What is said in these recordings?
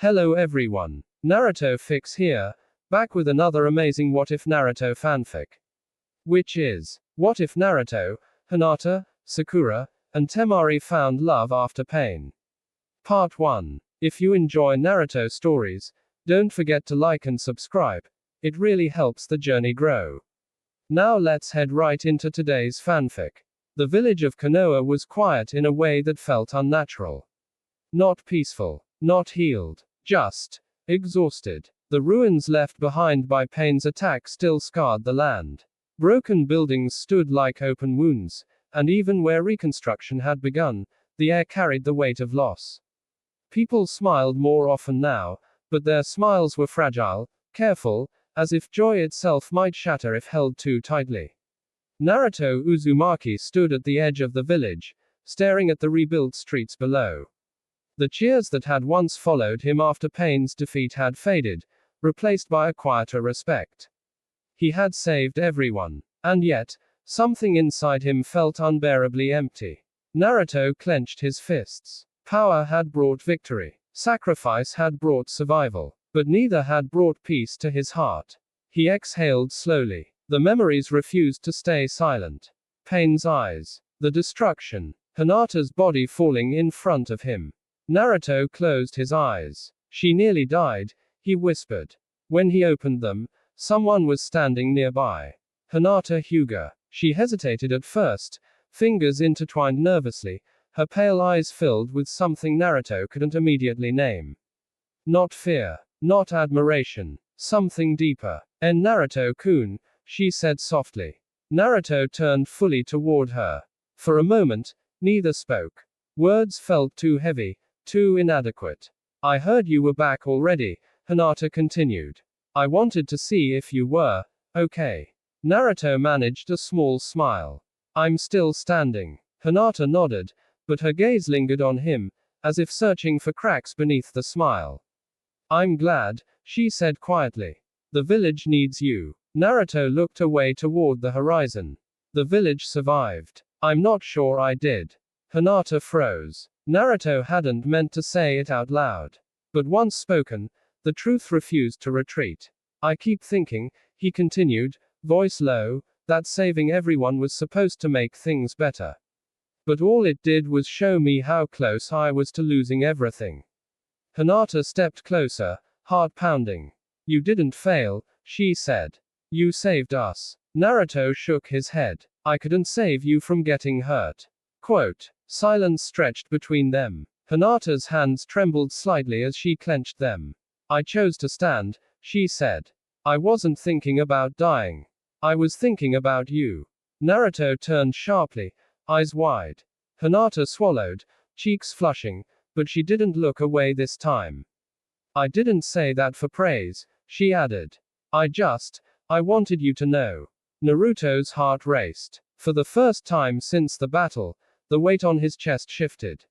Hello everyone. Naruto Fix here, back with another amazing What If Naruto fanfic. Which is, what if Naruto, Hinata, Sakura, and Temari found love after pain? Part 1. If you enjoy Naruto stories, don't forget to like and subscribe. It really helps the journey grow. Now let's head right into today's fanfic. The village of Konoha was quiet in a way that felt unnatural. Not peaceful, not healed, just exhausted. The ruins left behind by Pain's attack still scarred the land. Broken buildings stood like open wounds, and even where reconstruction had begun, the air carried the weight of loss. People smiled more often now, but their smiles were fragile, careful, as if joy itself might shatter if held too tightly. Naruto Uzumaki stood at the edge of the village, staring at the rebuilt streets below. The cheers that had once followed him after Pain's defeat had faded, replaced by a quieter respect. He had saved everyone. And yet, something inside him felt unbearably empty. Naruto clenched his fists. Power had brought victory. Sacrifice had brought survival. But neither had brought peace to his heart. He exhaled slowly. The memories refused to stay silent. Pain's eyes. The destruction. Hinata's body falling in front of him. Naruto closed his eyes. She nearly died, he whispered. When he opened them, someone was standing nearby. Hinata Hyuga. She hesitated at first, fingers intertwined nervously, her pale eyes filled with something Naruto couldn't immediately name. Not fear, not admiration, something deeper. "En Naruto-kun," she said softly. Naruto turned fully toward her. For a moment, neither spoke. Words felt too heavy, too inadequate. "I heard you were back already," Hinata continued. "I wanted to see if you were okay." Naruto managed a small smile. "I'm still standing." Hinata nodded, but her gaze lingered on him, as if searching for cracks beneath the smile. "I'm glad," she said quietly. "The village needs you." Naruto looked away toward the horizon. "The village survived." "I'm not sure I did." Hinata froze. Naruto hadn't meant to say it out loud. But once spoken, the truth refused to retreat. "I keep thinking," he continued, voice low, "that saving everyone was supposed to make things better. But all it did was show me how close I was to losing everything." Hinata stepped closer, heart pounding. "You didn't fail," she said. "You saved us." Naruto shook his head. "I couldn't save you from getting hurt." Quote. Silence stretched between them. Hinata's hands trembled slightly as she clenched them. "I chose to stand," she said. "I wasn't thinking about dying. I was thinking about you." Naruto turned sharply, eyes wide. Hinata swallowed, cheeks flushing, but she didn't look away this time. "I didn't say that for praise," she added. I wanted you to know." Naruto's heart raced. For the first time since the battle, the weight on his chest shifted.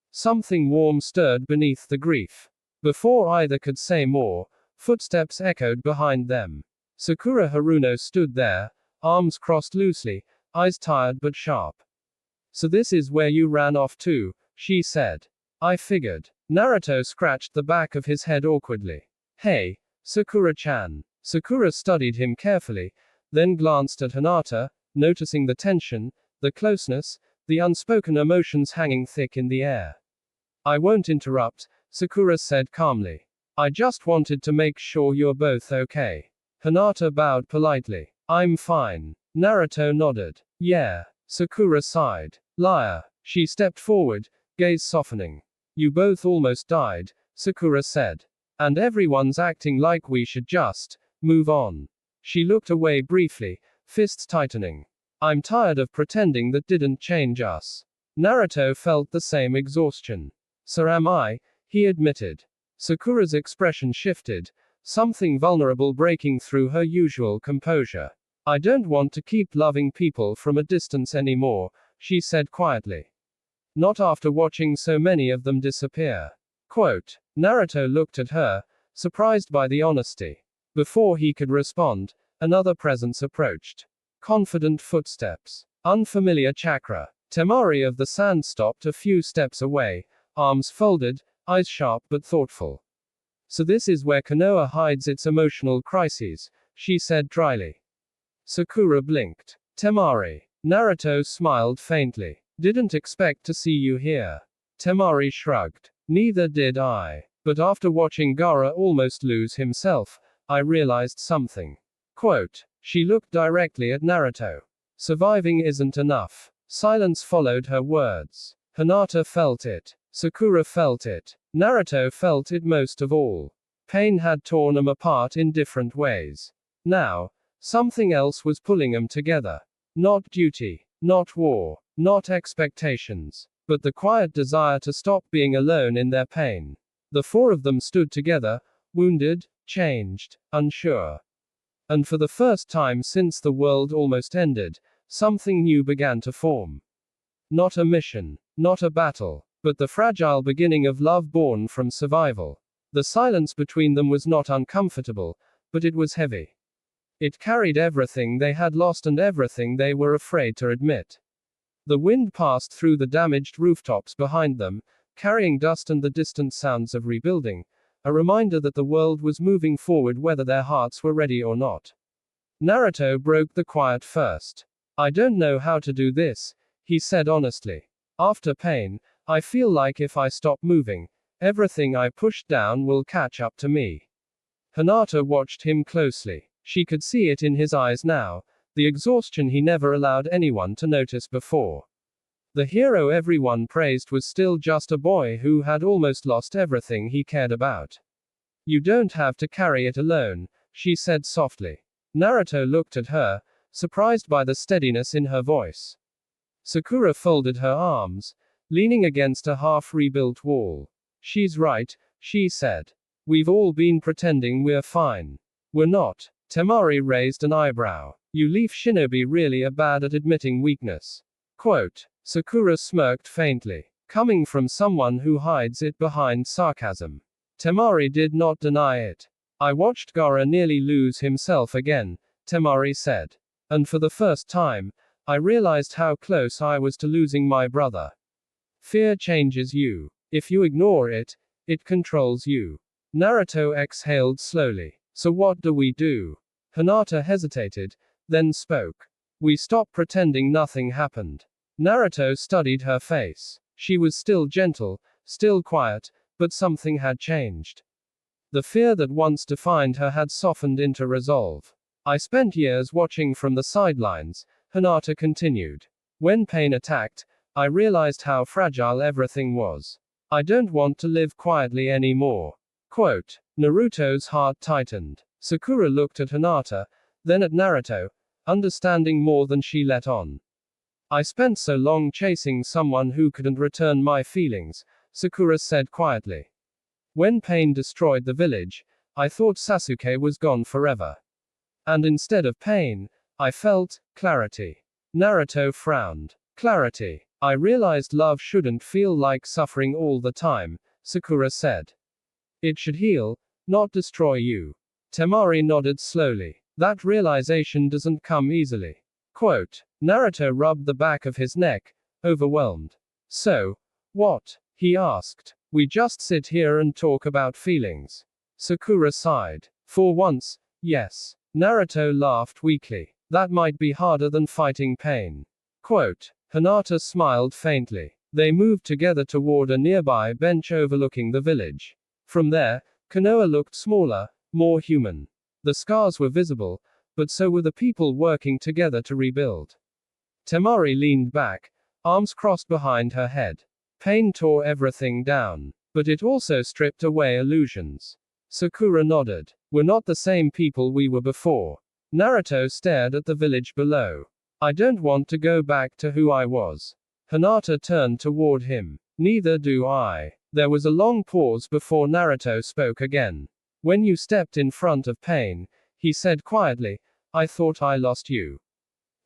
Something warm stirred beneath the grief. Before either could say more, footsteps echoed behind them. Sakura Haruno stood there, arms crossed loosely, eyes tired but sharp. "So this is where you ran off to," she said. "I figured." Naruto scratched the back of his head awkwardly. "Hey, Sakura-chan." Sakura studied him carefully, then glanced at Hinata, noticing the tension, the closeness, the unspoken emotions hanging thick in the air. "I won't interrupt," Sakura said calmly. "I just wanted to make sure you're both okay." Hinata bowed politely. "I'm fine." Naruto nodded. "Yeah." Sakura sighed. "Liar." She stepped forward, gaze softening. "You both almost died," Sakura said. "And everyone's acting like we should just move on." She looked away briefly, fists tightening. "I'm tired of pretending that didn't change us." Naruto felt the same exhaustion. "So am I," he admitted. Sakura's expression shifted, something vulnerable breaking through her usual composure. "I don't want to keep loving people from a distance anymore," she said quietly. "Not after watching so many of them disappear." Quote. Naruto looked at her, surprised by the honesty. Before he could respond, another presence approached. Confident footsteps. Unfamiliar chakra. Temari of the sand stopped a few steps away, arms folded, eyes sharp but thoughtful. So this is where Konoha hides its emotional crises, she said dryly. Sakura blinked. Temari. Naruto smiled faintly. Didn't expect to see you here. Temari shrugged. Neither did I. But after watching Gaara almost lose himself, I realized something. Quote. She looked directly at Naruto. Surviving isn't enough. Silence followed her words. Hinata felt it. Sakura felt it. Naruto felt it most of all. Pain had torn them apart in different ways. Now, something else was pulling them together. Not duty, not war, not expectations, but the quiet desire to stop being alone in their pain. The four of them stood together, wounded, changed, unsure. And for the first time since the world almost ended, something new began to form. Not a mission, not a battle, but the fragile beginning of love born from survival. The silence between them was not uncomfortable, but it was heavy. It carried everything they had lost and everything they were afraid to admit. The wind passed through the damaged rooftops behind them, carrying dust and the distant sounds of rebuilding, a reminder that the world was moving forward whether their hearts were ready or not. Naruto broke the quiet first. I don't know how to do this, he said honestly. After pain, I feel like if I stop moving, everything I pushed down will catch up to me. Hinata watched him closely. She could see it in his eyes now, the exhaustion he never allowed anyone to notice before. The hero everyone praised was still just a boy who had almost lost everything he cared about. You don't have to carry it alone, she said softly. Naruto looked at her, surprised by the steadiness in her voice. Sakura folded her arms, leaning against a half-rebuilt wall. She's right, she said. We've all been pretending we're fine. We're not. Temari raised an eyebrow. You leaf shinobi really are bad at admitting weakness. Quote. Sakura smirked faintly, coming from someone who hides it behind sarcasm. Temari did not deny it. I watched Gaara nearly lose himself again, Temari said. And for the first time, I realized how close I was to losing my brother. Fear changes you. If you ignore it, it controls you. Naruto exhaled slowly. So what do we do? Hinata hesitated, then spoke. We stop pretending nothing happened. Naruto studied her face. She was still gentle, still quiet, but something had changed. The fear that once defined her had softened into resolve. I spent years watching from the sidelines, Hinata continued. When pain attacked, I realized how fragile everything was. I don't want to live quietly anymore. Quote. Naruto's heart tightened. Sakura looked at Hinata, then at Naruto, understanding more than she let on. I spent so long chasing someone who couldn't return my feelings, Sakura said quietly. When pain destroyed the village, I thought Sasuke was gone forever. And instead of pain, I felt clarity. Naruto frowned. Clarity. I realized love shouldn't feel like suffering all the time, Sakura said. It should heal, not destroy you. Temari nodded slowly. That realization doesn't come easily. Quote. Naruto rubbed the back of his neck, overwhelmed. So, what? He asked. We just sit here and talk about feelings. Sakura sighed. For once, yes. Naruto laughed weakly. That might be harder than fighting pain. Quote. Hinata smiled faintly. They moved together toward a nearby bench overlooking the village. From there, Konoha looked smaller, more human. The scars were visible, but so were the people working together to rebuild. Temari leaned back, arms crossed behind her head. Pain tore everything down, but it also stripped away illusions. Sakura nodded. We're not the same people we were before. Naruto stared at the village below. I don't want to go back to who I was. Hinata turned toward him. Neither do I. There was a long pause before Naruto spoke again. When you stepped in front of pain, he said quietly, I thought I lost you.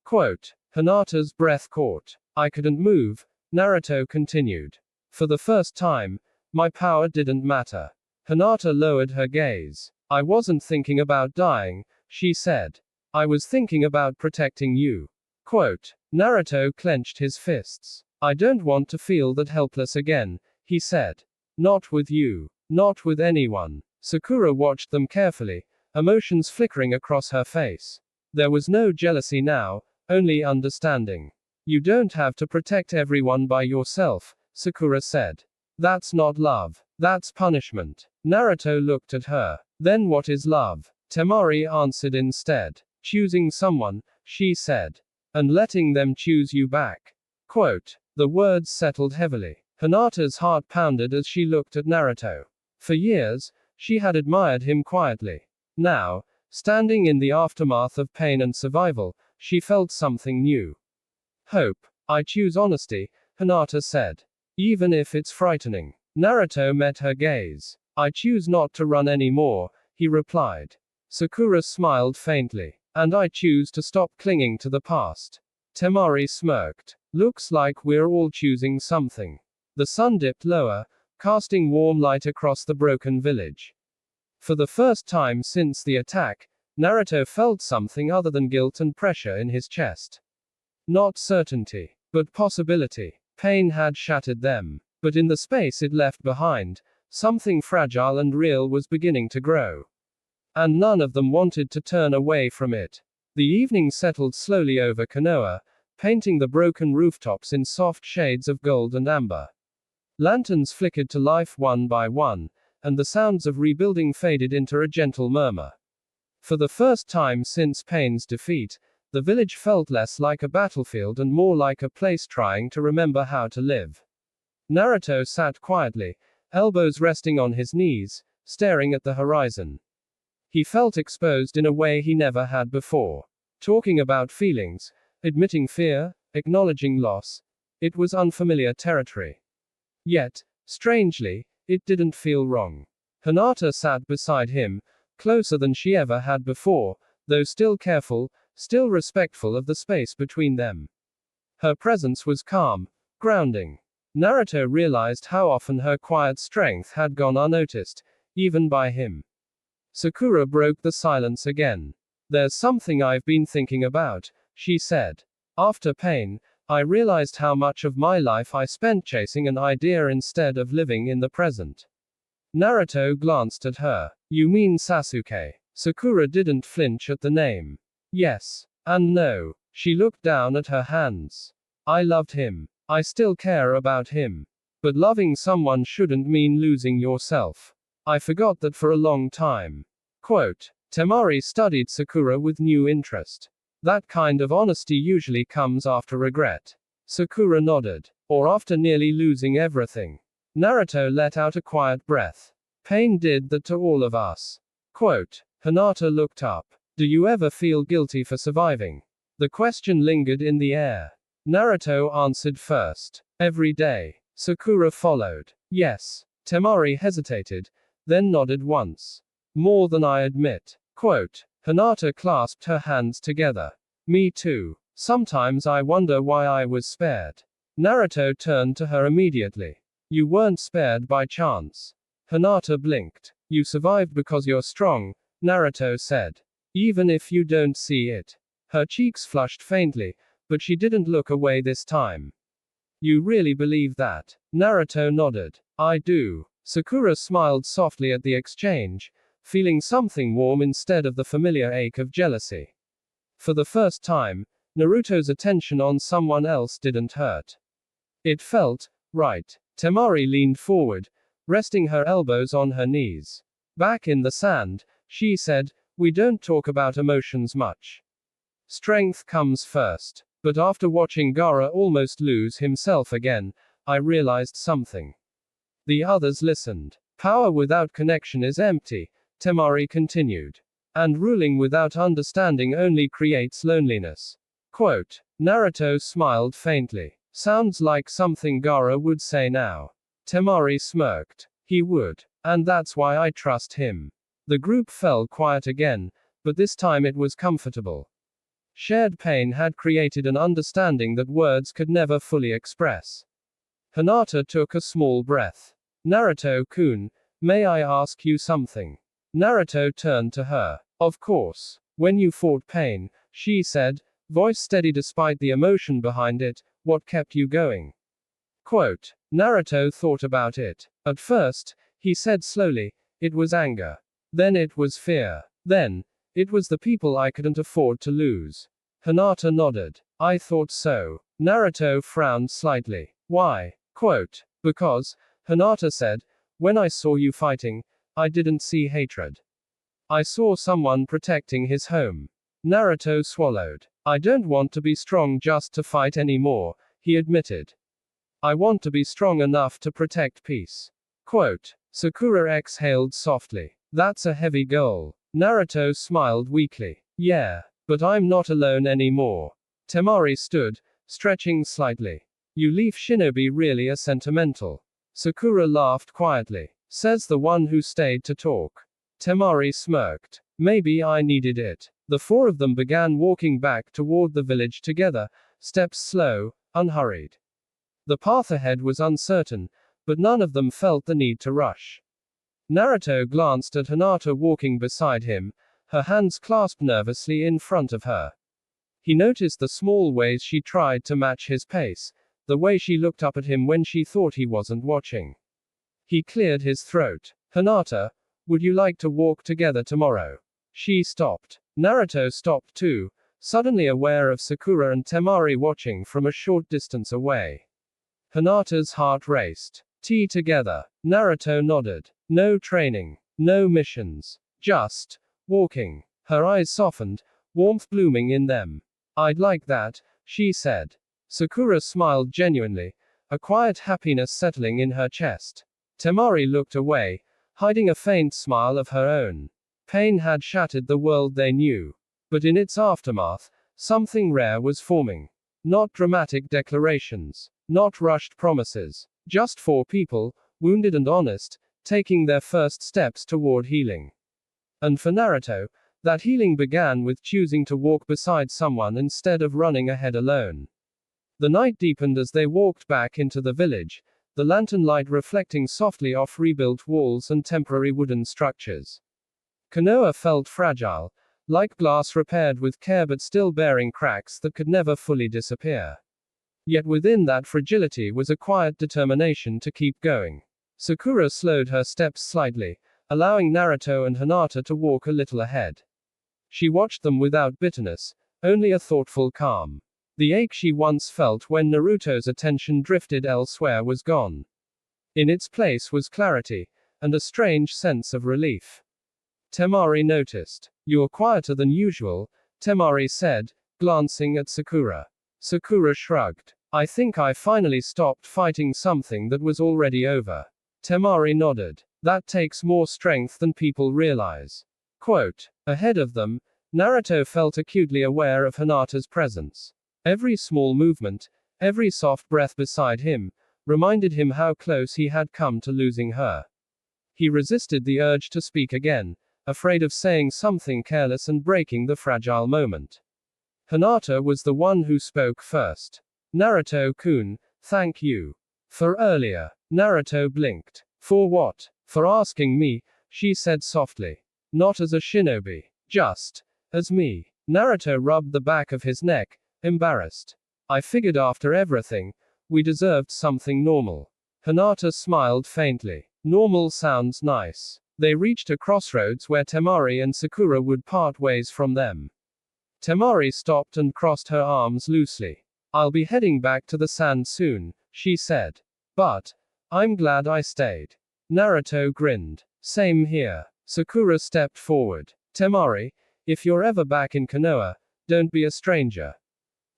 Quote. Hinata's breath caught. I couldn't move, Naruto continued. For the first time, my power didn't matter. Hinata lowered her gaze. I wasn't thinking about dying, she said. I was thinking about protecting you. Quote. Naruto clenched his fists. I don't want to feel that helpless again, he said. Not with you. Not with anyone. Sakura watched them carefully, emotions flickering across her face. There was no jealousy now, only understanding. You don't have to protect everyone by yourself, Sakura said. That's not love. That's punishment. Naruto looked at her. Then what is love? Temari answered instead. Choosing someone, she said. And letting them choose you back. Quote. The words settled heavily. Hinata's heart pounded as she looked at Naruto. For years, she had admired him quietly. Now, standing in the aftermath of pain and survival, she felt something new. Hope. I choose honesty, Hinata said. Even if it's frightening. Naruto met her gaze. I choose not to run anymore, he replied. Sakura smiled faintly. And I choose to stop clinging to the past. Temari smirked. Looks like we're all choosing something. The sun dipped lower, casting warm light across the broken village. For the first time since the attack, Naruto felt something other than guilt and pressure in his chest. Not certainty, but possibility. Pain had shattered them. But in the space it left behind, something fragile and real was beginning to grow. And none of them wanted to turn away from it. The evening settled slowly over Konoha, painting the broken rooftops in soft shades of gold and amber. Lanterns flickered to life one by one, and the sounds of rebuilding faded into a gentle murmur. For the first time since Pain's defeat, the village felt less like a battlefield and more like a place trying to remember how to live. Naruto sat quietly, elbows resting on his knees, staring at the horizon. He felt exposed in a way he never had before. Talking about feelings, admitting fear, acknowledging loss, it was unfamiliar territory. Yet, strangely, it didn't feel wrong. Hinata sat beside him, closer than she ever had before, though still careful, still respectful of the space between them. Her presence was calm, grounding. Naruto realized how often her quiet strength had gone unnoticed, even by him. Sakura broke the silence again. There's something I've been thinking about, she said. After Pain, I realized how much of my life I spent chasing an idea instead of living in the present. Naruto glanced at her. You mean Sasuke? Sakura didn't flinch at the name. Yes. And no. She looked down at her hands. I loved him. I still care about him. But loving someone shouldn't mean losing yourself. I forgot that for a long time. Quote. Temari studied Sakura with new interest. That kind of honesty usually comes after regret. Sakura nodded. Or after nearly losing everything. Naruto let out a quiet breath. Pain did that to all of us. Quote. Hinata looked up. Do you ever feel guilty for surviving? The question lingered in the air. Naruto answered first. Every day. Sakura followed. Yes. Temari hesitated, then nodded once. More than I admit. Quote. Hinata clasped her hands together. Me too. Sometimes I wonder why I was spared. Naruto turned to her immediately. You weren't spared by chance. Hinata blinked. You survived because you're strong, Naruto said. Even if you don't see it. Her cheeks flushed faintly, but she didn't look away this time. You really believe that? Naruto nodded. I do. Sakura smiled softly at the exchange, feeling something warm instead of the familiar ache of jealousy. For the first time, Naruto's attention on someone else didn't hurt. It felt right. Temari leaned forward, resting her elbows on her knees. Back in the sand, she said, we don't talk about emotions much. Strength comes first. But after watching Gaara almost lose himself again, I realized something. The others listened. Power without connection is empty, Temari continued. And ruling without understanding only creates loneliness. Quote. Naruto smiled faintly. Sounds like something Gaara would say now. Temari smirked. He would. And that's why I trust him. The group fell quiet again, but this time it was comfortable. Shared pain had created an understanding that words could never fully express. Hinata took a small breath. Naruto-kun, may I ask you something? Naruto turned to her. Of course. When you fought Pain, she said, voice steady despite the emotion behind it, what kept you going? Quote. Naruto thought about it. At first, he said slowly, It was anger. Then it was fear. Then, it was the people I couldn't afford to lose. Hinata nodded. I thought so. Naruto frowned slightly. Why? Quote, because, Hinata said, when I saw you fighting, I didn't see hatred. I saw someone protecting his home. Naruto swallowed. I don't want to be strong just to fight anymore, he admitted. I want to be strong enough to protect peace. Quote, Sakura exhaled softly. That's a heavy goal. Naruto smiled weakly. Yeah, but I'm not alone anymore. Temari stood, stretching slightly. You leaf shinobi really are sentimental. Sakura laughed quietly. Says the one who stayed to talk. Temari smirked. Maybe I needed it. The four of them began walking back toward the village together, steps slow, unhurried. The path ahead was uncertain, but none of them felt the need to rush. Naruto glanced at Hinata walking beside him, her hands clasped nervously in front of her. He noticed the small ways she tried to match his pace, the way she looked up at him when she thought he wasn't watching. He cleared his throat. Hinata, would you like to walk together tomorrow? She stopped. Naruto stopped too, suddenly aware of Sakura and Temari watching from a short distance away. Hinata's heart raced. Tea together. Naruto nodded. No training. No missions. Just walking. Her eyes softened, warmth blooming in them. I'd like that, she said. Sakura smiled genuinely, a quiet happiness settling in her chest. Temari looked away, hiding a faint smile of her own. Pain had shattered the world they knew. But in its aftermath, something rare was forming. Not dramatic declarations. Not rushed promises. Just four people, wounded and honest, taking their first steps toward healing. And for Naruto, that healing began with choosing to walk beside someone instead of running ahead alone. The night deepened as they walked back into the village, the lantern light reflecting softly off rebuilt walls and temporary wooden structures. Konoha felt fragile, like glass repaired with care but still bearing cracks that could never fully disappear. Yet within that fragility was a quiet determination to keep going. Sakura slowed her steps slightly, allowing Naruto and Hinata to walk a little ahead. She watched them without bitterness, only a thoughtful calm. The ache she once felt when Naruto's attention drifted elsewhere was gone. In its place was clarity, and a strange sense of relief. Temari noticed. You're quieter than usual, Temari said, glancing at Sakura. Sakura shrugged. I think I finally stopped fighting something that was already over. Temari nodded. That takes more strength than people realize. Quote, ahead of them, Naruto felt acutely aware of Hinata's presence. Every small movement, every soft breath beside him, reminded him how close he had come to losing her. He resisted the urge to speak again, afraid of saying something careless and breaking the fragile moment. Hinata was the one who spoke first. Naruto-kun, thank you. For earlier. Naruto blinked. For what? For asking me, she said softly. Not as a shinobi. Just as me. Naruto rubbed the back of his neck, embarrassed. I figured after everything, we deserved something normal. Hinata smiled faintly. Normal sounds nice. They reached a crossroads where Temari and Sakura would part ways from them. Temari stopped and crossed her arms loosely. I'll be heading back to the sand soon, she said. But I'm glad I stayed. Naruto grinned. Same here. Sakura stepped forward. Temari, if you're ever back in Konoha, don't be a stranger.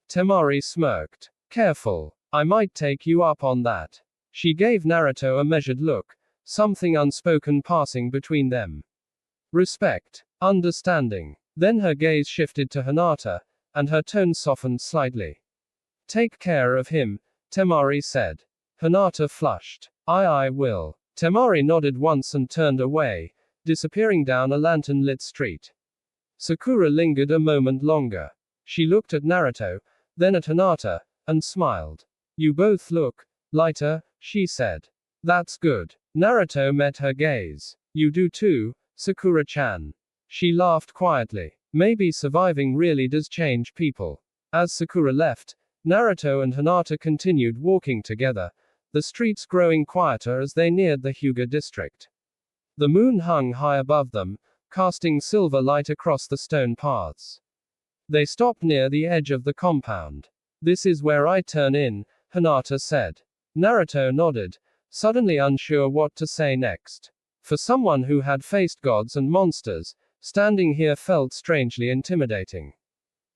Temari smirked. Careful. I might take you up on that. She gave Naruto a measured look, something unspoken passing between them. Respect. Understanding. Then her gaze shifted to Hinata, and her tone softened slightly. Take care of him, Temari said. Hinata flushed. I will. Temari nodded once and turned away, disappearing down a lantern-lit street. Sakura lingered a moment longer. She looked at Naruto, then at Hinata, and smiled. You both look lighter, she said. That's good. Naruto met her gaze. You do too, Sakura-chan. She laughed quietly. Maybe surviving really does change people. As Sakura left, Naruto and Hinata continued walking together, the streets growing quieter as they neared the Hyuga district. The moon hung high above them, casting silver light across the stone paths. They stopped near the edge of the compound. "This is where I turn in," Hinata said. Naruto nodded, suddenly unsure what to say next. For someone who had faced gods and monsters, standing here felt strangely intimidating.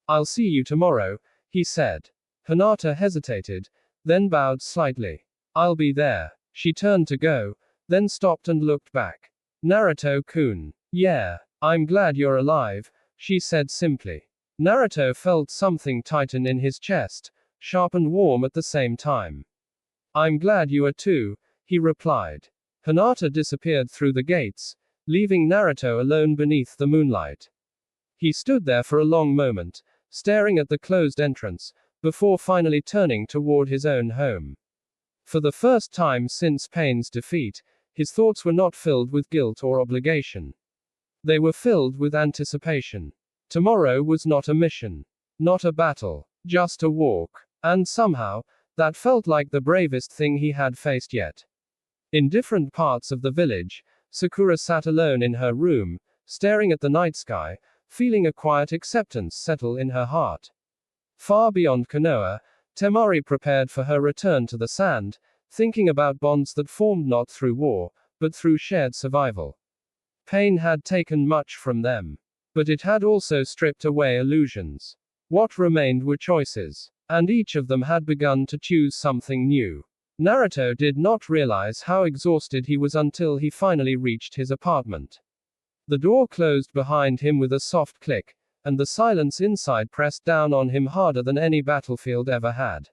"I'll see you tomorrow," he said. Hinata hesitated, then bowed slightly. "I'll be there." She turned to go, then stopped and looked back. "Naruto-kun. Yeah. I'm glad you're alive," she said simply. Naruto felt something tighten in his chest, sharp and warm at the same time. "I'm glad you are too," he replied. Hinata disappeared through the gates, leaving Naruto alone beneath the moonlight. He stood there for a long moment, staring at the closed entrance, before finally turning toward his own home. For the first time since Pain's defeat, his thoughts were not filled with guilt or obligation. They were filled with anticipation. Tomorrow was not a mission. Not a battle. Just a walk. And somehow, that felt like the bravest thing he had faced yet. In different parts of the village, Sakura sat alone in her room, staring at the night sky, feeling a quiet acceptance settle in her heart. Far beyond Konoha, Temari prepared for her return to the sand, thinking about bonds that formed not through war, but through shared survival. Pain had taken much from them. But it had also stripped away illusions. What remained were choices. And each of them had begun to choose something new. Naruto did not realize how exhausted he was until he finally reached his apartment. The door closed behind him with a soft click, and the silence inside pressed down on him harder than any battlefield ever had.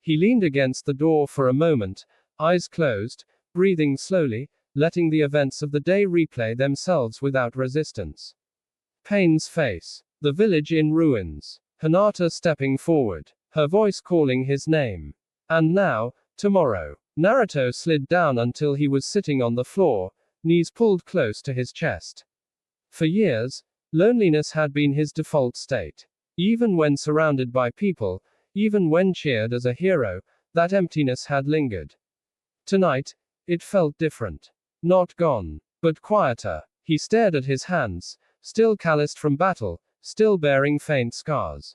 He leaned against the door for a moment, eyes closed, breathing slowly, letting the events of the day replay themselves without resistance. Pain's face. The village in ruins. Hinata stepping forward, her voice calling his name. And now, tomorrow. Naruto slid down until he was sitting on the floor, knees pulled close to his chest. For years, loneliness had been his default state. Even when surrounded by people, even when cheered as a hero, that emptiness had lingered. Tonight, it felt different. Not gone, but quieter. He stared at his hands, still calloused from battle, still bearing faint scars.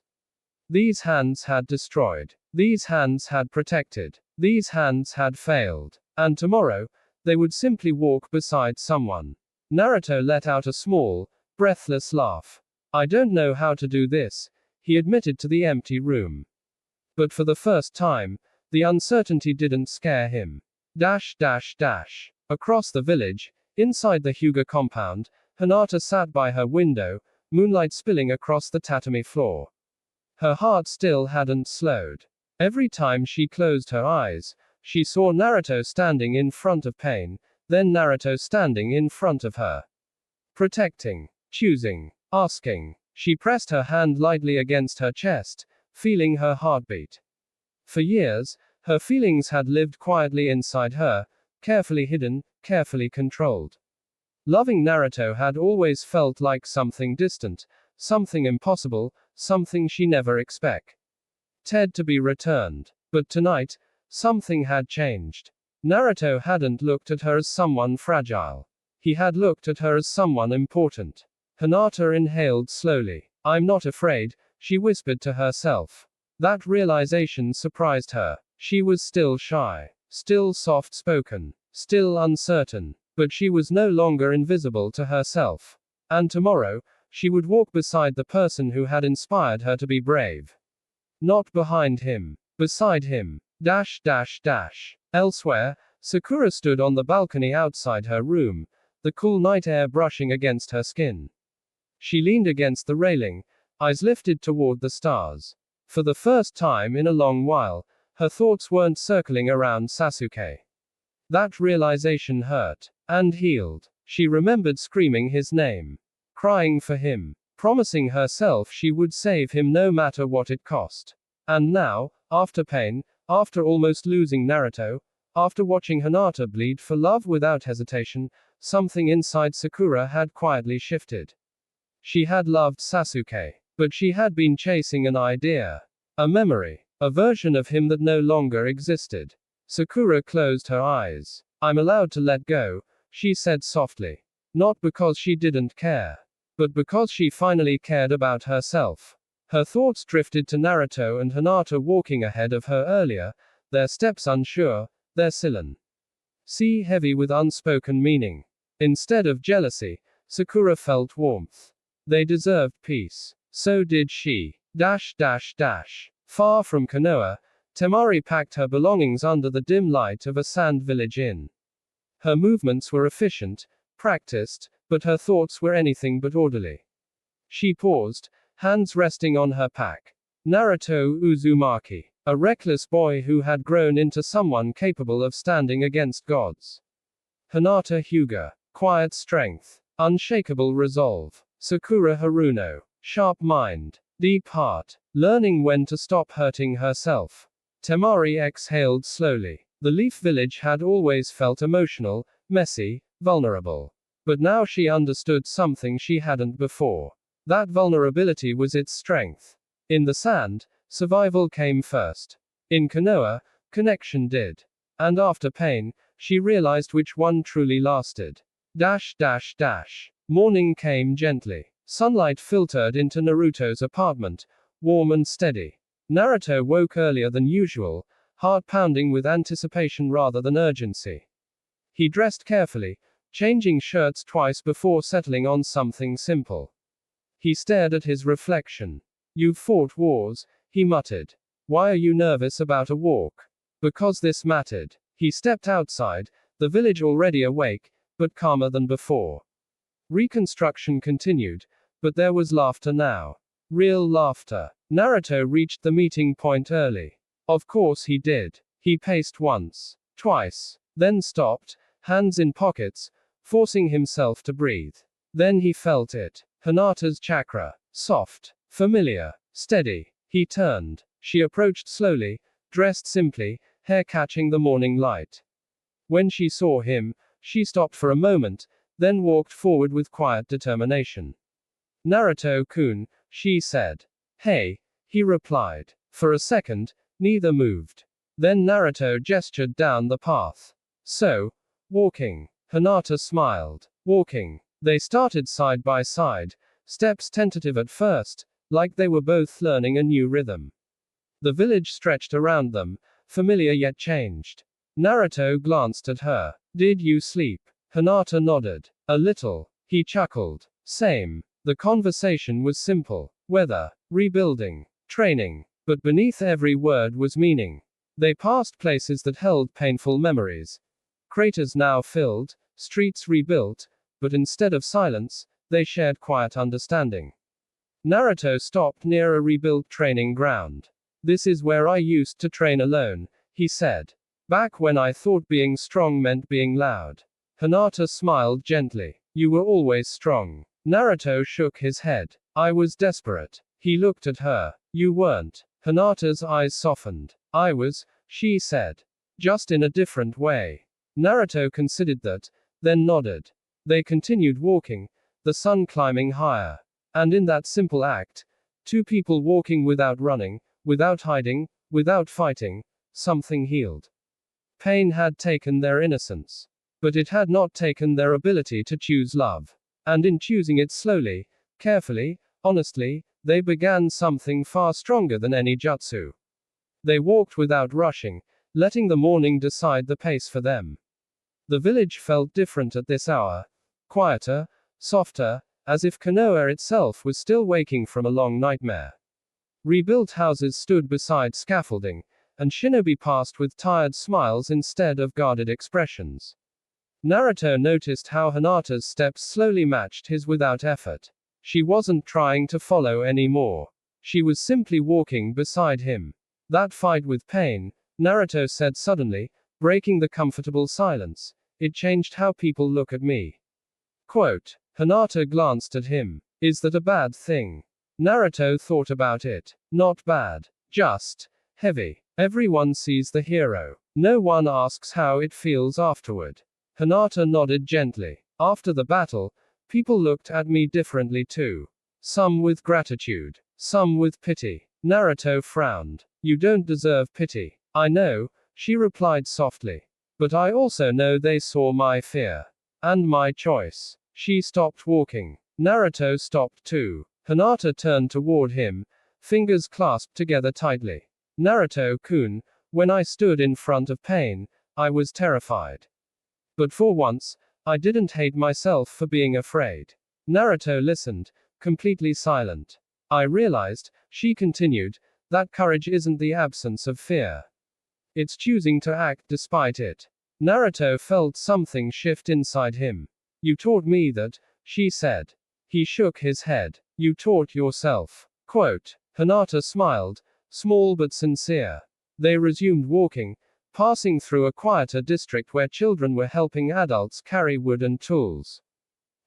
These hands had destroyed. These hands had protected. These hands had failed. And tomorrow, they would simply walk beside someone. Naruto let out a small, breathless laugh. "I don't know how to do this," he admitted to the empty room. But for the first time, the uncertainty didn't scare him. Across the village, inside the Hyuga compound, Hinata sat by her window, moonlight spilling across the tatami floor. Her heart still hadn't slowed. Every time she closed her eyes, she saw Naruto standing in front of Pain, then Naruto standing in front of her. Protecting, choosing, asking. She pressed her hand lightly against her chest, feeling her heartbeat. For years, her feelings had lived quietly inside her, carefully hidden, carefully controlled. Loving Naruto had always felt like something distant, something impossible, something she never expected to be returned. But tonight, something had changed. Naruto hadn't looked at her as someone fragile. He had looked at her as someone important. Hinata inhaled slowly. "I'm not afraid," she whispered to herself. That realization surprised her. She was still shy, still soft-spoken, still uncertain. But she was no longer invisible to herself. And tomorrow, she would walk beside the person who had inspired her to be brave. Not behind him. Beside him. Elsewhere, Sakura stood on the balcony outside her room, the cool night air brushing against her skin. She leaned against the railing, eyes lifted toward the stars. For the first time in a long while, her thoughts weren't circling around Sasuke. That realization hurt. And healed. She remembered screaming his name. Crying for him. Promising herself she would save him no matter what it cost. And now, after Pain, after almost losing Naruto, after watching Hinata bleed for love without hesitation, something inside Sakura had quietly shifted. She had loved Sasuke. But she had been chasing an idea. A memory. A version of him that no longer existed. Sakura closed her eyes. "I'm allowed to let go," she said softly. Not because she didn't care, but because she finally cared about herself. Her thoughts drifted to Naruto and Hinata walking ahead of her earlier, their steps unsure, their silent sea heavy with unspoken meaning. Instead of jealousy, Sakura felt warmth. They deserved peace. So did she. Far from Konoha, Temari packed her belongings under the dim light of a sand village inn. Her movements were efficient, practiced, but her thoughts were anything but orderly. She paused, hands resting on her pack. Naruto Uzumaki, a reckless boy who had grown into someone capable of standing against gods. Hinata Hyuga, quiet strength, unshakable resolve. Sakura Haruno, sharp mind, deep heart, learning when to stop hurting herself. Temari exhaled slowly. The Leaf Village had always felt emotional, messy, vulnerable. But now she understood something she hadn't before. That vulnerability was its strength. In the sand, survival came first. In Konoha, connection did. And after pain, she realized which one truly lasted. Morning came gently. Sunlight filtered into Naruto's apartment, warm and steady. Naruto woke earlier than usual, heart pounding with anticipation rather than urgency. He dressed carefully, changing shirts twice before settling on something simple. He stared at his reflection. "You've fought wars," he muttered. "Why are you nervous about a walk?" "Because this mattered." He stepped outside, the village already awake, but calmer than before. Reconstruction continued, but there was laughter now. Real laughter. Naruto reached the meeting point early. Of course he did. He paced once, twice, then stopped, hands in pockets, forcing himself to breathe. Then he felt it. Hinata's chakra. Soft, familiar, steady. He turned. She approached slowly, dressed simply, hair catching the morning light. When she saw him, she stopped for a moment, then walked forward with quiet determination. "Naruto-kun," she said. "Hey," he replied. For a second, neither moved. Then Naruto gestured down the path. "So, walking." Hinata smiled. "Walking." They started side by side, steps tentative at first, like they were both learning a new rhythm. The village stretched around them, familiar yet changed. Naruto glanced at her. "Did you sleep?" Hinata nodded. "A little." He chuckled. "Same." The conversation was simple. Weather, rebuilding, training. But beneath every word was meaning. They passed places that held painful memories. Craters now filled, streets rebuilt, but instead of silence, they shared quiet understanding. Naruto stopped near a rebuilt training ground. "This is where I used to train alone," he said. "Back when I thought being strong meant being loud." Hinata smiled gently. "You were always strong." Naruto shook his head. "I was desperate." He looked at her. "You weren't." Hinata's eyes softened. "I was," she said. "Just in a different way." Naruto considered that, then nodded. They continued walking, the sun climbing higher. And in that simple act, two people walking without running, without hiding, without fighting, something healed. Pain had taken their innocence. But it had not taken their ability to choose love. And in choosing it slowly, carefully, honestly, they began something far stronger than any jutsu. They walked without rushing, letting the morning decide the pace for them. The village felt different at this hour. Quieter, softer, as if Konoha itself was still waking from a long nightmare. Rebuilt houses stood beside scaffolding, and shinobi passed with tired smiles instead of guarded expressions. Naruto noticed how Hinata's steps slowly matched his without effort. She wasn't trying to follow anymore. She was simply walking beside him. "That fight with pain," Naruto said suddenly, breaking the comfortable silence, "it changed how people look at me." Quote. Hinata glanced at him. "Is that a bad thing?" Naruto thought about it. "Not bad. Just heavy. Everyone sees the hero. No one asks how it feels afterward." Hinata nodded gently. "After the battle, people looked at me differently too. Some with gratitude, some with pity." Naruto frowned. "You don't deserve pity." "I know," she replied softly. "But I also know they saw my fear." And my choice. She stopped walking. Naruto stopped too. Hinata turned toward him, fingers clasped together tightly. Naruto-kun, when I stood in front of pain, I was terrified. But for once, I didn't hate myself for being afraid. Naruto listened, completely silent. I realized, she continued, that courage isn't the absence of fear. It's choosing to act despite it. Naruto felt something shift inside him. You taught me that, she said. He shook his head. You taught yourself. Quote. Hinata smiled, small but sincere. They resumed walking, passing through a quieter district where children were helping adults carry wood and tools.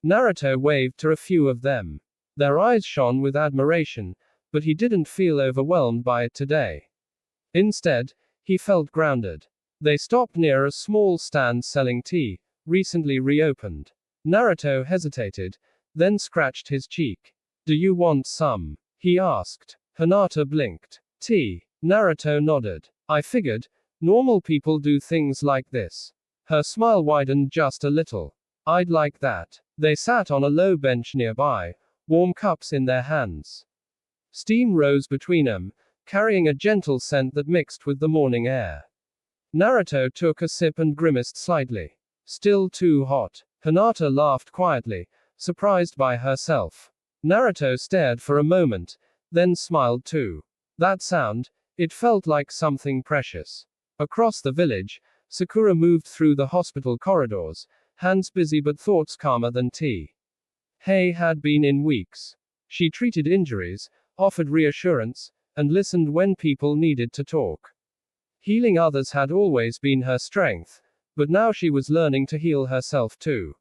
Naruto waved to a few of them. Their eyes shone with admiration, but he didn't feel overwhelmed by it today. Instead, he felt grounded. They stopped near a small stand selling tea, recently reopened. Naruto hesitated, then scratched his cheek. Do you want some? He asked. Hinata blinked. Tea. Naruto nodded. I figured, normal people do things like this. Her smile widened just a little. I'd like that. They sat on a low bench nearby, warm cups in their hands. Steam rose between them, carrying a gentle scent that mixed with the morning air. Naruto took a sip and grimaced slightly. Still too hot. Hinata laughed quietly, surprised by herself. Naruto stared for a moment, then smiled too. That sound, it felt like something precious. Across the village, Sakura moved through the hospital corridors, hands busy but thoughts calmer than tea. Hei had been in weeks. She treated injuries, offered reassurance, and listened when people needed to talk. Healing others had always been her strength, but now she was learning to heal herself too.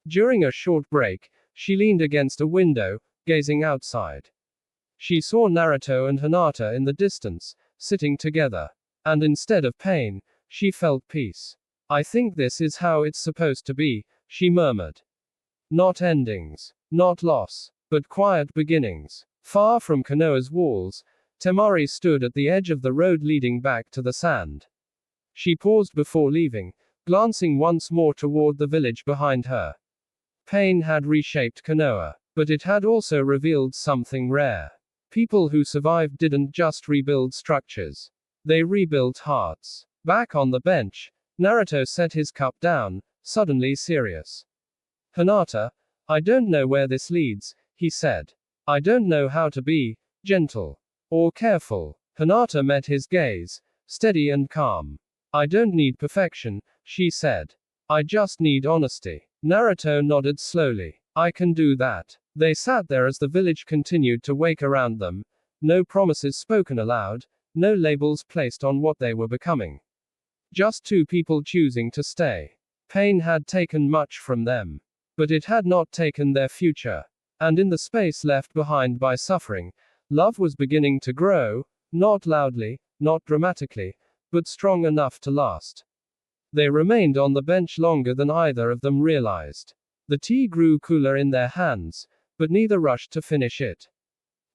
During a short break, she leaned against a window, gazing outside. She saw Naruto and Hinata in the distance, sitting together. And instead of pain, she felt peace. I think this is how it's supposed to be, she murmured. Not endings. Not loss. But quiet beginnings. Far from Konoha's walls, Temari stood at the edge of the road leading back to the sand. She paused before leaving, glancing once more toward the village behind her. Pain had reshaped Konoha, but it had also revealed something rare. People who survived didn't just rebuild structures. They rebuilt hearts. Back on the bench, Naruto set his cup down, suddenly serious. Hinata, I don't know where this leads, he said. I don't know how to be gentle or careful. Hinata met his gaze, steady and calm. I don't need perfection, she said. I just need honesty. Naruto nodded slowly. I can do that. They sat there as the village continued to wake around them. No promises spoken aloud, no labels placed on what they were becoming. Just two people choosing to stay. Pain had taken much from them. But it had not taken their future. And in the space left behind by suffering, love was beginning to grow, not loudly, not dramatically, but strong enough to last. They remained on the bench longer than either of them realized. The tea grew cooler in their hands, but neither rushed to finish it.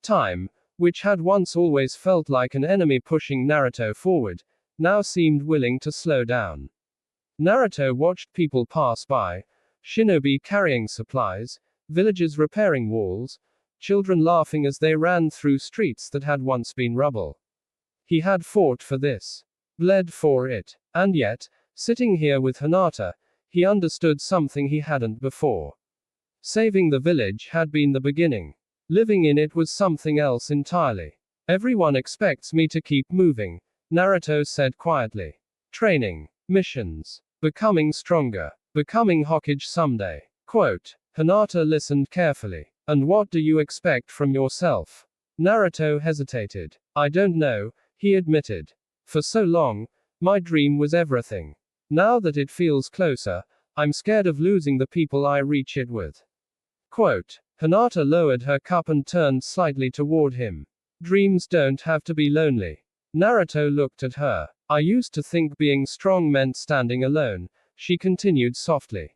Time, which had once always felt like an enemy pushing Naruto forward, now seemed willing to slow down. Naruto watched people pass by, shinobi carrying supplies, villagers repairing walls, children laughing as they ran through streets that had once been rubble. He had fought for this, bled for it, and yet, sitting here with Hinata, he understood something he hadn't before. Saving the village had been the beginning. Living in it was something else entirely. Everyone expects me to keep moving, Naruto said quietly. Training, missions, becoming stronger, becoming Hokage someday. Quote. Hinata listened carefully. And what do you expect from yourself? Naruto hesitated. I don't know, he admitted. For so long, my dream was everything. Now that it feels closer, I'm scared of losing the people I reach it with. Quote. Hinata lowered her cup and turned slightly toward him. Dreams don't have to be lonely. Naruto looked at her. I used to think being strong meant standing alone, she continued softly.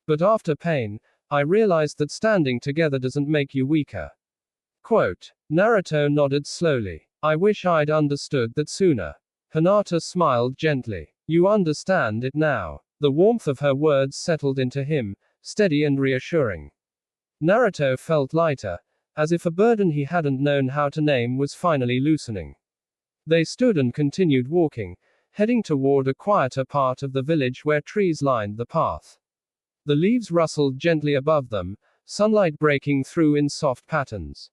But after pain, I realized that standing together doesn't make you weaker. Quote. Naruto nodded slowly. I wish I'd understood that sooner. Hinata smiled gently. You understand it now. The warmth of her words settled into him, steady and reassuring. Naruto felt lighter, as if a burden he hadn't known how to name was finally loosening. They stood and continued walking, heading toward a quieter part of the village where trees lined the path. The leaves rustled gently above them, sunlight breaking through in soft patterns.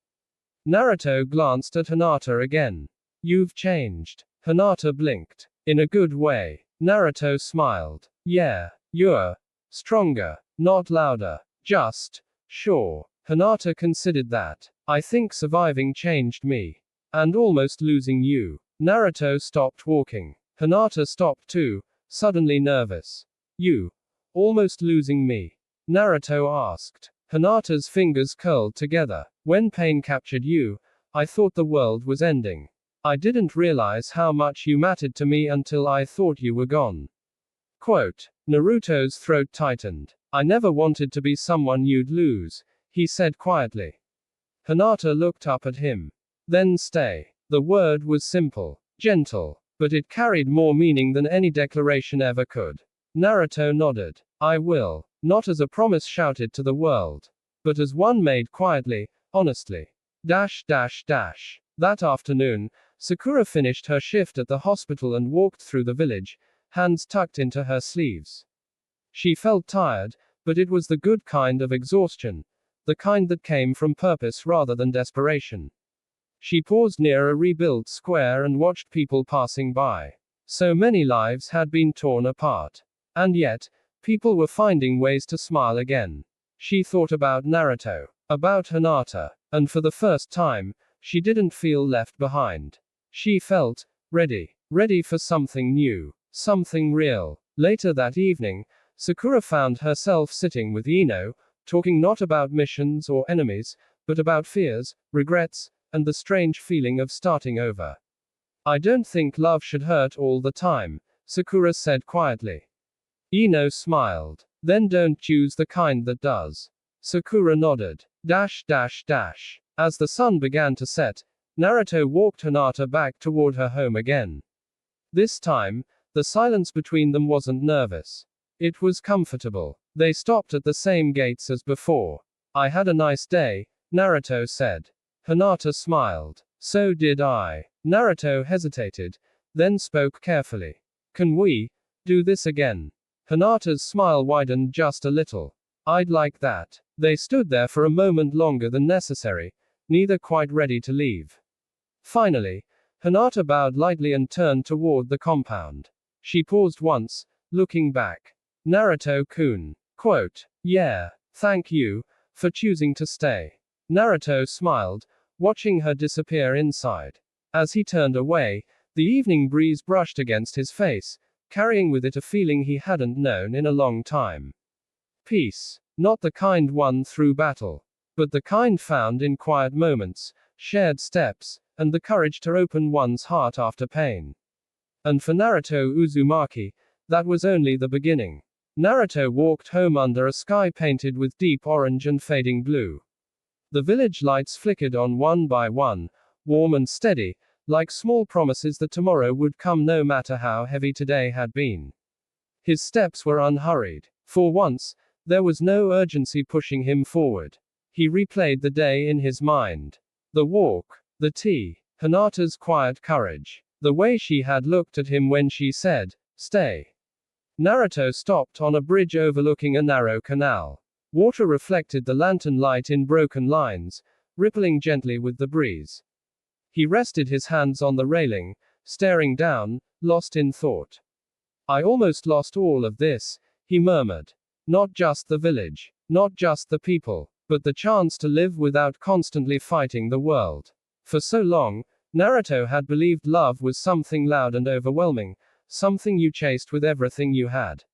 Naruto glanced at Hinata again. "You've changed." Hinata blinked. "In a good way." Naruto smiled. "Yeah, you're stronger, not louder. Just sure." Hinata considered that. "I think surviving changed me. And almost losing you." Naruto stopped walking. Hinata stopped too, suddenly nervous. "You almost losing me?" Naruto asked. Hinata's fingers curled together. "When pain captured you, I thought the world was ending. I didn't realize how much you mattered to me until I thought you were gone." Quote. Naruto's throat tightened. "I never wanted to be someone you'd lose," he said quietly. Hinata looked up at him. "Then stay." The word was simple, gentle, but it carried more meaning than any declaration ever could. Naruto nodded. "I will." Not as a promise shouted to the world, but as one made quietly, honestly. That afternoon, Sakura finished her shift at the hospital and walked through the village, hands tucked into her sleeves. She felt tired, but it was the good kind of exhaustion, the kind that came from purpose rather than desperation. She paused near a rebuilt square and watched people passing by. So many lives had been torn apart. And yet, people were finding ways to smile again. She thought about Naruto, about Hinata, and for the first time, she didn't feel left behind. She felt ready for something new, something real. Later that evening, Sakura found herself sitting with Ino, talking not about missions or enemies, but about fears, regrets, and the strange feeling of starting over. "I don't think love should hurt all the time," Sakura said quietly. Ino smiled. "Then don't choose the kind that does." Sakura nodded. As the sun began to set, Naruto walked Hinata back toward her home again. This time, the silence between them wasn't nervous. It was comfortable. They stopped at the same gates as before. "I had a nice day," Naruto said. Hinata smiled. "So did I." Naruto hesitated, then spoke carefully. "Can we do this again?" Hinata's smile widened just a little. "I'd like that." They stood there for a moment longer than necessary, neither quite ready to leave. Finally, Hinata bowed lightly and turned toward the compound. She paused once, looking back. "Naruto-kun." Quote. "Yeah, thank you for choosing to stay." Naruto smiled, watching her disappear inside. As he turned away, the evening breeze brushed against his face, carrying with it a feeling he hadn't known in a long time. Peace. Not the kind won through battle, but the kind found in quiet moments, shared steps, and the courage to open one's heart after pain. And for Naruto Uzumaki, that was only the beginning. Naruto walked home under a sky painted with deep orange and fading blue. The village lights flickered on one by one, warm and steady, like small promises that tomorrow would come no matter how heavy today had been. His steps were unhurried. For once, there was no urgency pushing him forward. He replayed the day in his mind. The walk, the tea, Hinata's quiet courage, the way she had looked at him when she said, "Stay." Naruto stopped on a bridge overlooking a narrow canal. Water reflected the lantern light in broken lines, rippling gently with the breeze. He rested his hands on the railing, staring down, lost in thought. "I almost lost all of this," he murmured. "Not just the village, not just the people, but the chance to live without constantly fighting the world." For so long, Naruto had believed love was something loud and overwhelming, something you chased with everything you had.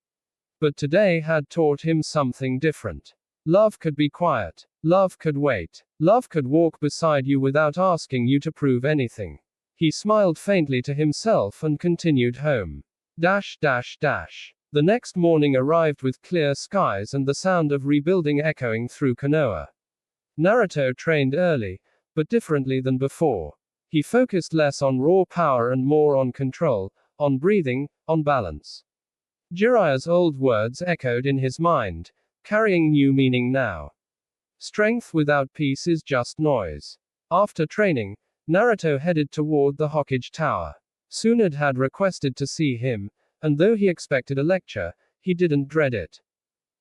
But today had taught him something different. Love could be quiet. Love could wait. Love could walk beside you without asking you to prove anything. He smiled faintly to himself and continued home. The next morning arrived with clear skies and the sound of rebuilding echoing through Konoha. Naruto trained early, but differently than before. He focused less on raw power and more on control, on breathing, on balance. Jiraiya's old words echoed in his mind, carrying new meaning now. Strength without peace is just noise. After training, Naruto headed toward the Hokage Tower. Tsunade had requested to see him, and though he expected a lecture, he didn't dread it.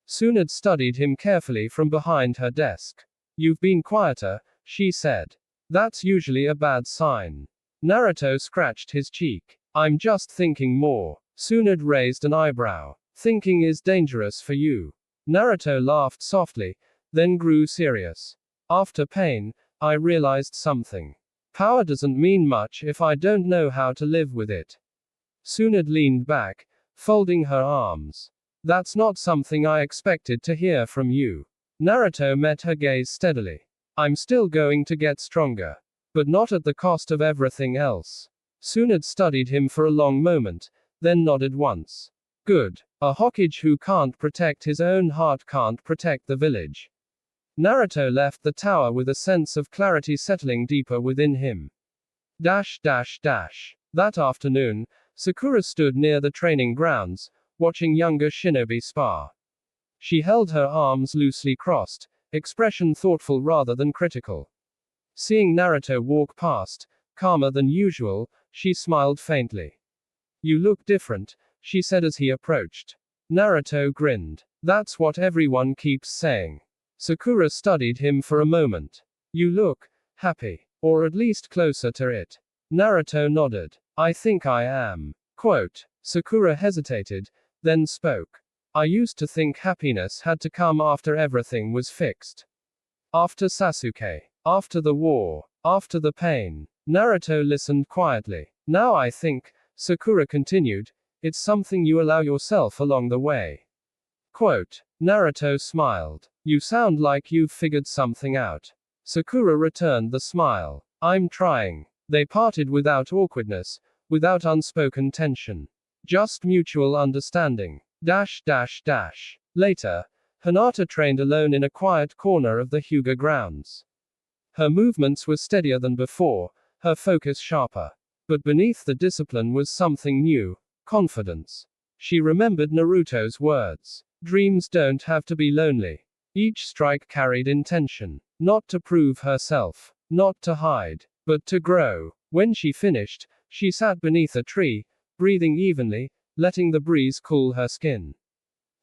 Tsunade studied him carefully from behind her desk. "You've been quieter," she said. "That's usually a bad sign." Naruto scratched his cheek. "I'm just thinking more." Tsunade raised an eyebrow. "Thinking is dangerous for you." Naruto laughed softly, then grew serious. "After pain, I realized something. Power doesn't mean much if I don't know how to live with it." Tsunade leaned back, folding her arms. "That's not something I expected to hear from you." Naruto met her gaze steadily. "I'm still going to get stronger. But not at the cost of everything else." Tsunade studied him for a long moment, then nodded once. "Good. A Hokage who can't protect his own heart can't protect the village." Naruto left the tower with a sense of clarity settling deeper within him. That afternoon, Sakura stood near the training grounds, watching younger shinobi spar. She held her arms loosely crossed, expression thoughtful rather than critical. Seeing Naruto walk past, calmer than usual, she smiled faintly. "You look different," she said as he approached. Naruto grinned. "That's what everyone keeps saying." Sakura studied him for a moment. "You look happy. Or at least closer to it." Naruto nodded. "I think I am." Quote. Sakura hesitated, then spoke. "I used to think happiness had to come after everything was fixed. After Sasuke. After the war. After the pain." Naruto listened quietly. "Now I think," Sakura continued, "it's something you allow yourself along the way." Quote. Naruto smiled. "You sound like you've figured something out." Sakura returned the smile. "I'm trying." They parted without awkwardness, without unspoken tension. Just mutual understanding. Later, Hinata trained alone in a quiet corner of the Hyuga grounds. Her movements were steadier than before, her focus sharper. But beneath the discipline was something new, confidence. She remembered Naruto's words. Dreams don't have to be lonely. Each strike carried intention. Not to prove herself. Not to hide. But to grow. When she finished, she sat beneath a tree, breathing evenly, letting the breeze cool her skin.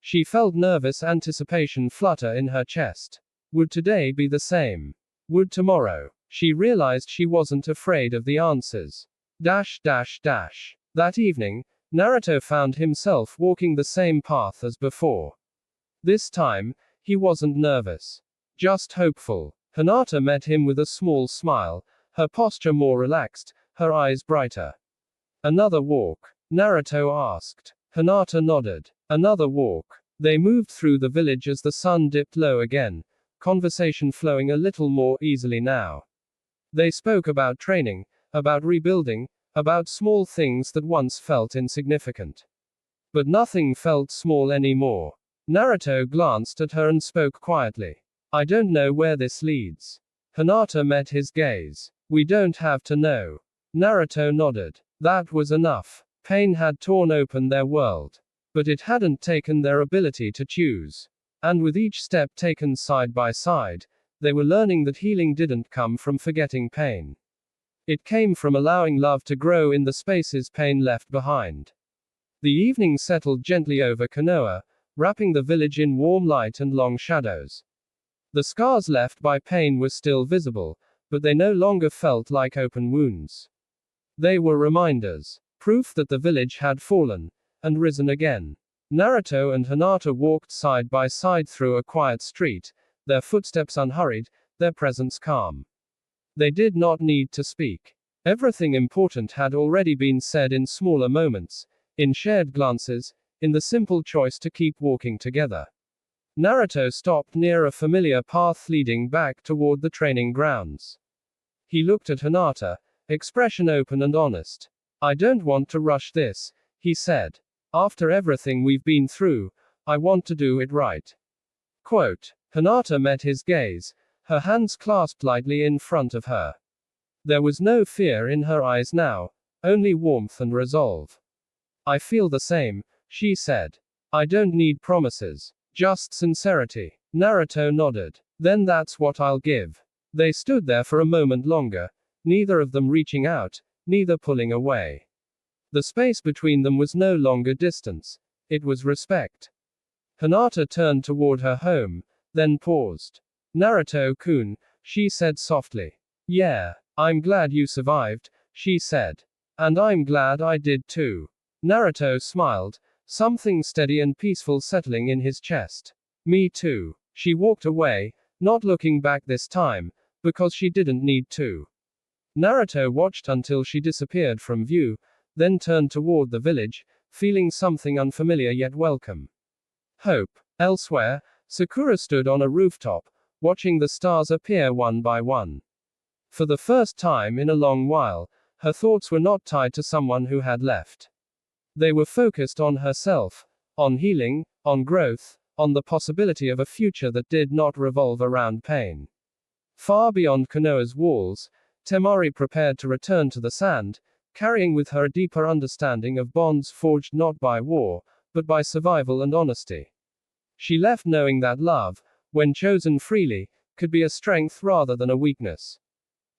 She felt nervous anticipation flutter in her chest. Would today be the same? Would tomorrow? She realized she wasn't afraid of the answers. That evening, Naruto found himself walking the same path as before. This time, he wasn't nervous. Just hopeful. Hinata met him with a small smile, her posture more relaxed, her eyes brighter. "Another walk?" Naruto asked. Hinata nodded. "Another walk." They moved through the village as the sun dipped low again, conversation flowing a little more easily now. They spoke about training, about rebuilding, about small things that once felt insignificant. But nothing felt small anymore. Naruto glanced at her and spoke quietly. "I don't know where this leads." Hinata met his gaze. "We don't have to know." Naruto nodded. That was enough. Pain had torn open their world. But it hadn't taken their ability to choose. And with each step taken side by side, they were learning that healing didn't come from forgetting pain. It came from allowing love to grow in the spaces pain left behind. The evening settled gently over Konoha, wrapping the village in warm light and long shadows. The scars left by pain were still visible, but they no longer felt like open wounds. They were reminders. Proof that the village had fallen, and risen again. Naruto and Hinata walked side by side through a quiet street, their footsteps unhurried, their presence calm. They did not need to speak. Everything important had already been said in smaller moments, in shared glances, in the simple choice to keep walking together. Naruto stopped near a familiar path leading back toward the training grounds. He looked at Hinata, expression open and honest. "I don't want to rush this," he said. "After everything we've been through, I want to do it right." Quote. Hinata met his gaze, her hands clasped lightly in front of her. There was no fear in her eyes now, only warmth and resolve. "I feel the same," she said. I don't need promises. Just sincerity. Naruto nodded. Then that's what I'll give. They stood there for a moment longer, neither of them reaching out, neither pulling away. The space between them was no longer distance. It was respect. Hinata turned toward her home, then paused. Naruto-kun, she said softly. Yeah, I'm glad you survived, she said. And I'm glad I did too. Naruto smiled, something steady and peaceful settling in his chest. Me too. She walked away, not looking back this time, because she didn't need to. Naruto watched until she disappeared from view, then turned toward the village, feeling something unfamiliar yet welcome. Hope. Elsewhere, Sakura stood on a rooftop, watching the stars appear one by one. For the first time in a long while, her thoughts were not tied to someone who had left. They were focused on herself, on healing, on growth, on the possibility of a future that did not revolve around pain. Far beyond Konoha's walls, Temari prepared to return to the sand, carrying with her a deeper understanding of bonds forged not by war, but by survival and honesty. She left knowing that love, when chosen freely, could be a strength rather than a weakness.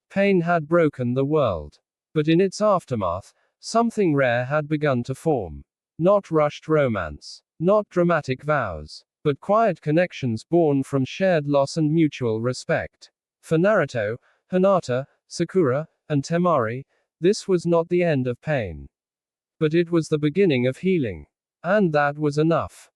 Pain had broken the world. But in its aftermath, something rare had begun to form. Not rushed romance. Not dramatic vows. But quiet connections born from shared loss and mutual respect. For Naruto, Hinata, Sakura, and Temari, this was not the end of pain. But it was the beginning of healing. And that was enough.